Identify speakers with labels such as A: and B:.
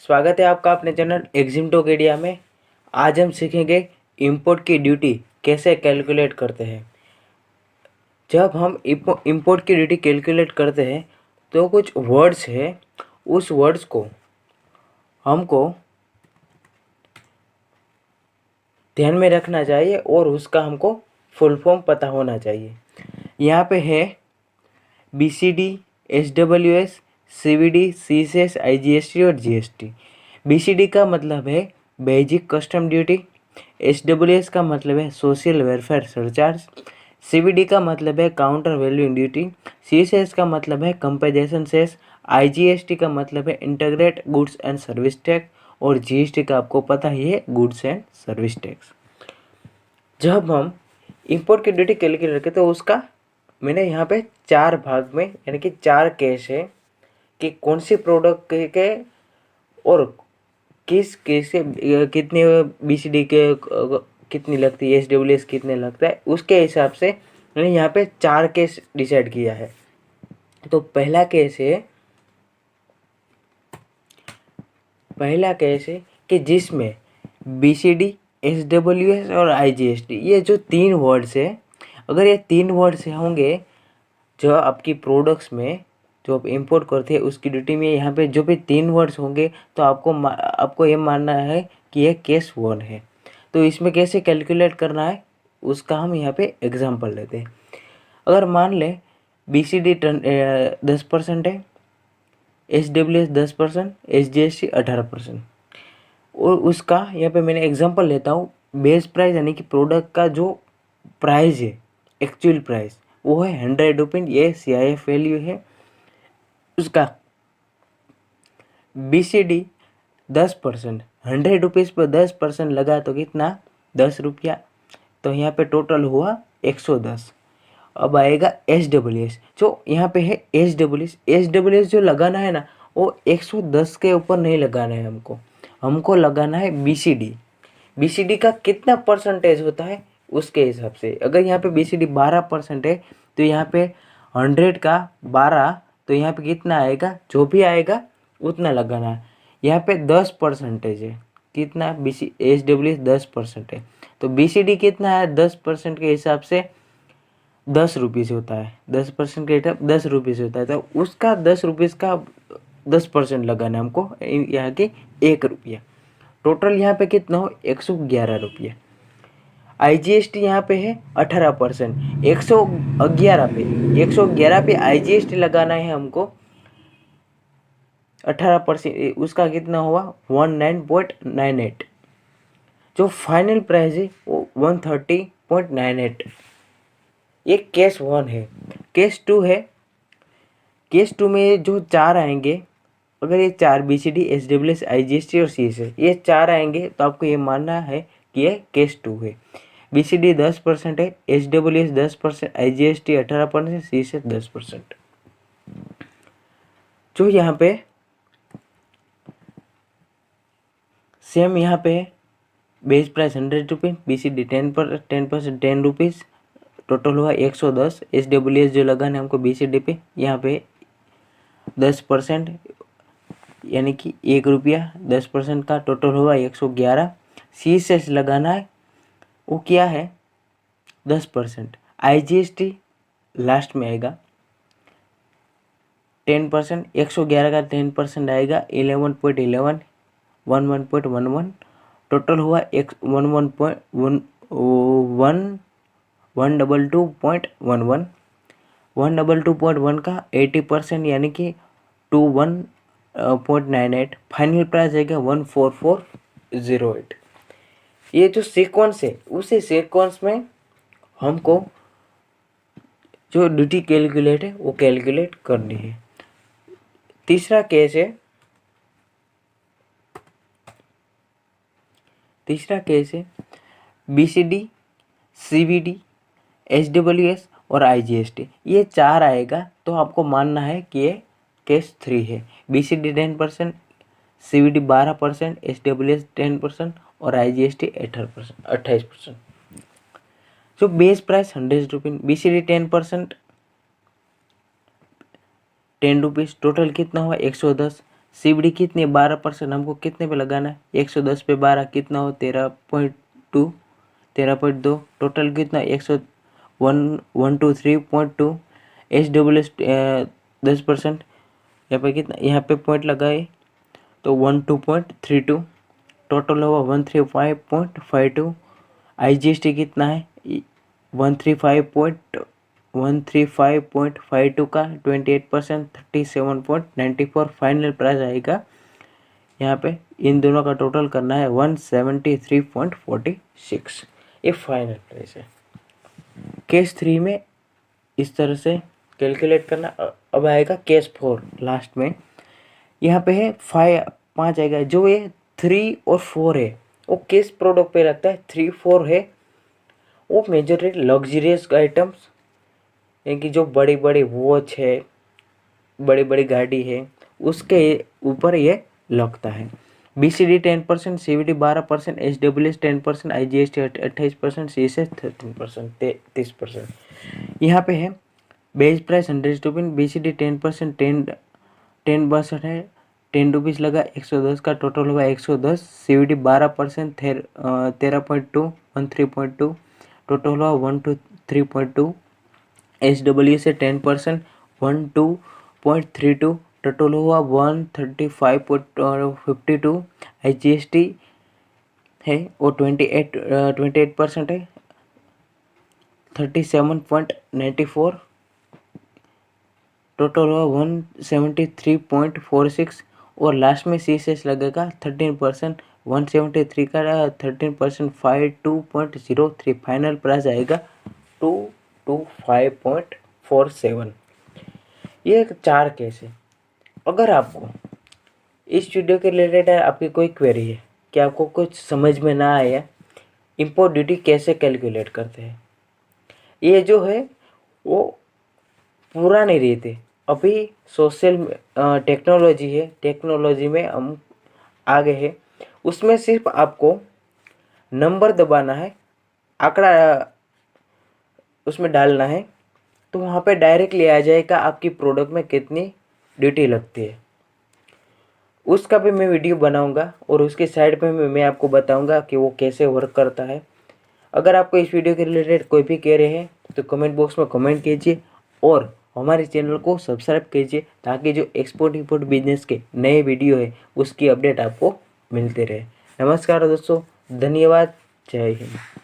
A: स्वागत है आपका अपने चैनल एग्जिमटोकेडिया में। आज हम सीखेंगे इंपोर्ट की ड्यूटी कैसे कैलकुलेट करते हैं। जब हम इंपोर्ट की ड्यूटी कैलकुलेट करते हैं तो कुछ वर्ड्स है, उस वर्ड्स को हमको ध्यान में रखना चाहिए और उसका हमको फुल फॉर्म पता होना चाहिए। यहाँ पे है BCD, SWS, CVD, CCS, IGST और GST। BCD का मतलब है बेसिक कस्टम ड्यूटी, SWS का मतलब है सोशल वेलफेयर सरचार्ज, CVD का मतलब है काउंटर वैल्यू ड्यूटी, CCS का मतलब है कंपेंसेशन सेस, IGST का मतलब है integrate goods and service tax और GST का आपको पता ही है गुड्स एंड सर्विस टैक्स। जब हम इंपोर्ट की ड्यूटी कैलकुलेट करते तो उसका मैंने यहाँ पे 4 भाग में यानी कि 4 केस है कि कौन सी प्रोडक्ट के और किस केस से कितने BCD के कितनी लगती है, SWS कितने लगता है, उसके हिसाब से मैंने यहाँ पे 4 केस डिसाइड किया है। तो पहला केस है कि जिसमें BCD, SWS और IGST ये जो 3 वर्ड्स है, अगर ये 3 वर्ड्स होंगे जो आपकी प्रोडक्ट्स में जो आप इंपोर्ट करते हैं उसकी ड्यूटी में, यहाँ पे जो भी 3 वर्ड्स होंगे तो आपको ये मानना है कि ये केस 1 है। तो इसमें कैसे कैलकुलेट करना है उसका हम यहाँ पे एग्जांपल लेते हैं। अगर मान लें BCD 10% है, SWS 10%, SGST 18%, और उसका यहाँ पे मैंने एग्जांपल लेता हूँ। बेस प्राइस यानी कि प्रोडक्ट का जो प्राइस है, एक्चुअल प्राइस वो है 100 रुपीज, ये CIF वैल्यू है उसका। BCD 10%, 100 रुपीज़ पर 10% लगा तो कितना, 10 रुपया। तो यहाँ पे टोटल हुआ 110। अब आएगा SWS, जो यहाँ पे है SWS जो लगाना है ना वो 110 के ऊपर नहीं लगाना है, हमको लगाना है BCD का कितना परसेंटेज होता है उसके हिसाब से। अगर यहाँ पे BCD 12% है तो यहाँ पे 100 का 12, तो यहाँ पे कितना आएगा, जो भी आएगा उतना लगाना है। यहाँ पे 10% है, कितना SWS 10% है, तो BCD कितना है 10% के हिसाब से 10 रुपीज़ होता है, 10% के हिसाब 10 रुपीज़ होता है, तो उसका 10 रुपीज़ का 10% लगाना है हमको, यहाँ के 1 रुपया। टोटल यहाँ पे कितना हो, 111 रुपया। IGST यहाँ पे है 18%, 111 पे IGST लगाना है हमको। 18% उसका कितना हुआ 19.98। जो फाइनल प्राइस है वो 130.98। ये केस 1 है। केस 2 है, केस 2 में जो 4 आएंगे, अगर ये 4 BCD, SWS, IGST और CCS ये 4 आएंगे तो आपको ये मानना है कि ये केस 2 है। BCD 10% है, SWS 10%, IGST 18%, CCS 10%। जो यहाँ पे सेम यहाँ पे base price 100 rupees, BCD 10% 10 rupees, total हुआ 110। SWS जो लगाना है हमको BCD पे, यहाँ पे 10% यानी कि 1 रुपया, 10% का टोटल हुआ 111। CCS लगाना है वो क्या है 10%। IGST लास्ट में आएगा 10%, 111 का 10% आएगा 11.11, 11.11, टोटल हुआ 122.11, 122.1 का 80% यानी कि 21.98। फाइनल प्राइस आएगा 14408। ये जो सीक्वेंस है उसी सीक्वेंस में हमको जो ड्यूटी कैलकुलेट है वो कैलकुलेट करनी है। तीसरा केस है BCD, CVD, SWS और IGST ये 4 आएगा तो आपको मानना है कि ये केस 3 है। BCD 10%, CVD 12%, SWS 10% और IGST 28%। जो base price 100 rupees, BCD 10%, 10 rupees, total कितना हुआ 110। CVD कितनी 12%, हमको कितने पे लगाना है 110 पे 12 कितना हो 13.2, 13.2, टोटल कितना 103.2। SWS 10%, यहाँ पे कितना, यहाँ पे पॉइंट लगाए तो 12.32, टोटल होगा 135.52। IGST कितना है 135.52 का 28%, 37.94 फाइनल प्राइस आएगा। यहाँ पे इन दोनों का टोटल करना है 173.46, ये फाइनल प्राइस है। केस 3 में इस तरह से कैलकुलेट करना। अब आएगा केस 4 लास्ट में। यहाँ पे है 5 आएगा। जो ये 3 और 4 है वो किस प्रोडक्ट पे लगता है, 3 4 है वो मेजरली लग्जरियस आइटम्स, यानी कि जो बड़ी बड़ी वॉच है, बड़ी बड़ी गाड़ी है, उसके ऊपर ये लगता है। BCD 10%, CVD 12%, SWS 10%, IGST 28%, CSS 13%, 30%। यहाँ पे है बेस प्राइस 100 रुपीज, BCD 10%, 10% है, 10 रुपीज़ लगा, 110 का टोटल हुआ 110। CVD 12%, 13.2, 13.2, टोटल हुआ 123.2। SW से 10%, 12.32, टोटल हुआ 135.52। IGST है वो 28% है, 37.94, टोटल हुआ 173.46। और लास्ट में CSS लगेगा 13%, 173 का 13%, 52.03, फाइनल प्राइस आएगा 225.47। ये 4 केस है। अगर आपको इस वीडियो के रिलेटेड आपकी कोई क्वेरी है कि आपको कुछ समझ में ना आया इम्पोर्ट ड्यूटी कैसे कैलकुलेट करते हैं, ये जो है वो पूरा नहीं रहते। अभी सोशल टेक्नोलॉजी है, टेक्नोलॉजी में हम आगे है, उसमें सिर्फ आपको नंबर दबाना है, आंकड़ा उसमें डालना है, तो वहाँ पे डायरेक्टली आ जाएगा आपकी प्रोडक्ट में कितनी ड्यूटी लगती है। उसका भी मैं वीडियो बनाऊंगा और उसके साइड पे मैं आपको बताऊंगा कि वो कैसे वर्क करता है। अगर आपको इस वीडियो के रिलेटेड कोई भी कह रहे हैं तो कमेंट बॉक्स में कमेंट कीजिए और हमारे चैनल को सब्सक्राइब कीजिए, ताकि जो एक्सपोर्ट इंपोर्ट बिजनेस के नए वीडियो है उसकी अपडेट आपको मिलते रहे। नमस्कार दोस्तों, धन्यवाद, जय हिंद।